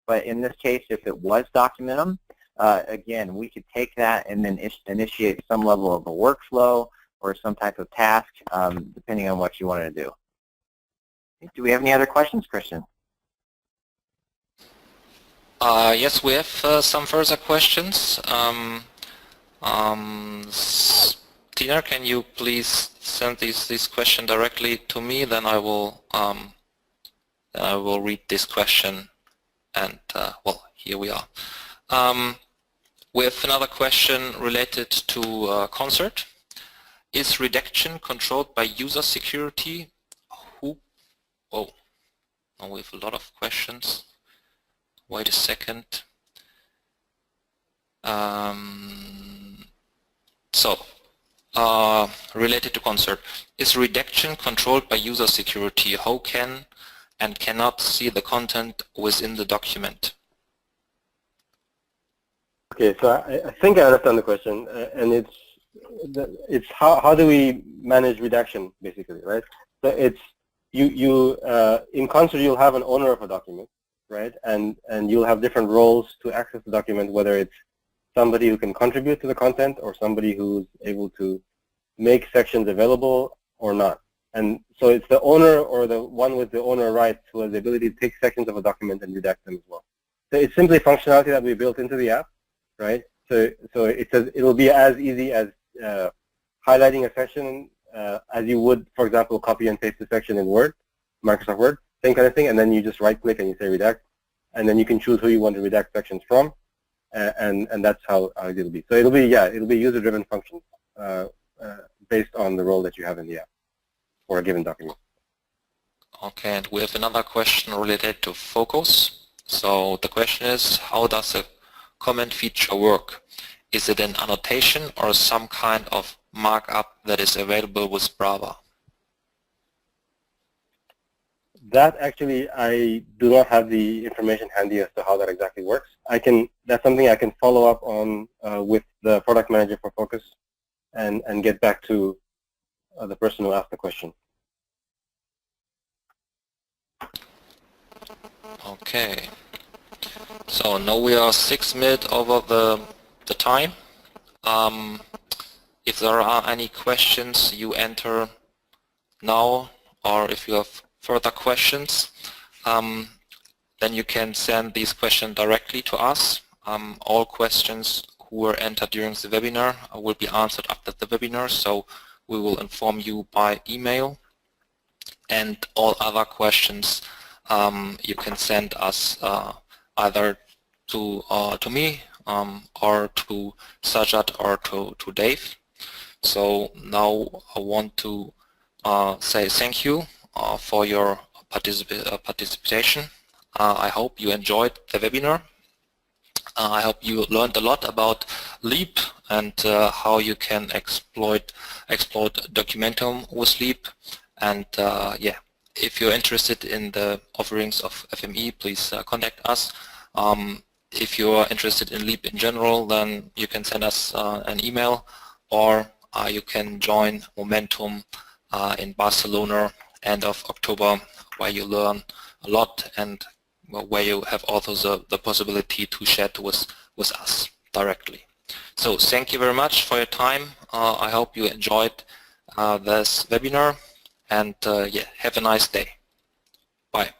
but in this case, if it was Documentum, again, we could take that and then initiate some level of a workflow or some type of task, depending on what you wanted to do. Do we have any other questions, Christian? Yes, we have some further questions. Tina, can you please send this question directly to me? Then I will read this question. And well, here we are. We have another question related to Concert. Is redaction controlled by user security? Oh, now we have a lot of questions. Wait a second. Related to Concert, is redaction controlled by user security? Who can and cannot see the content within the document? Okay, so I think I understand the question, and it's how do we manage redaction, basically, right? So it's in Concert you'll have an owner of a document, right? And you'll have different roles to access the document, whether it's somebody who can contribute to the content or somebody who's able to make sections available or not. And so it's the owner or the one with the owner rights who has the ability to take sections of a document and redact them as well. So it's simply functionality that we built into the app, right? So it'll be as easy as highlighting a section as you would, for example, copy and paste a section in Word, Microsoft Word, same kind of thing, and then you just right-click and you say redact, and then you can choose who you want to redact sections from, and that's how it'll be. So it'll be user-driven functions based on the role that you have in the app for a given document. Okay, and we have another question related to focus. So the question is, how does a comment feature work? Is it an annotation or some kind of markup that is available with Brava? That actually, I do not have the information handy as to how that exactly works. That's something I can follow up on with the product manager for Focus and get back to the person who asked the question. Okay. So now we are 6 minutes over the time. If there are any questions, you enter now, or if you have further questions, then you can send these questions directly to us. All questions who were entered during the webinar will be answered after the webinar, so we will inform you by email. And all other questions you can send us either to me or to Sajad or to Dave. So now I want to say thank you for your participation. I hope you enjoyed the webinar. I hope you learned a lot about LEAP and how you can exploit Documentum with LEAP. And yeah, if you're interested in the offerings of FME, please contact us. If you are interested in LEAP in general, then you can send us an email, or you can join Momentum in Barcelona end of October, where you learn a lot and where you have also the possibility to share with us directly. So thank you very much for your time. I hope you enjoyed this webinar, and yeah, have a nice day. Bye.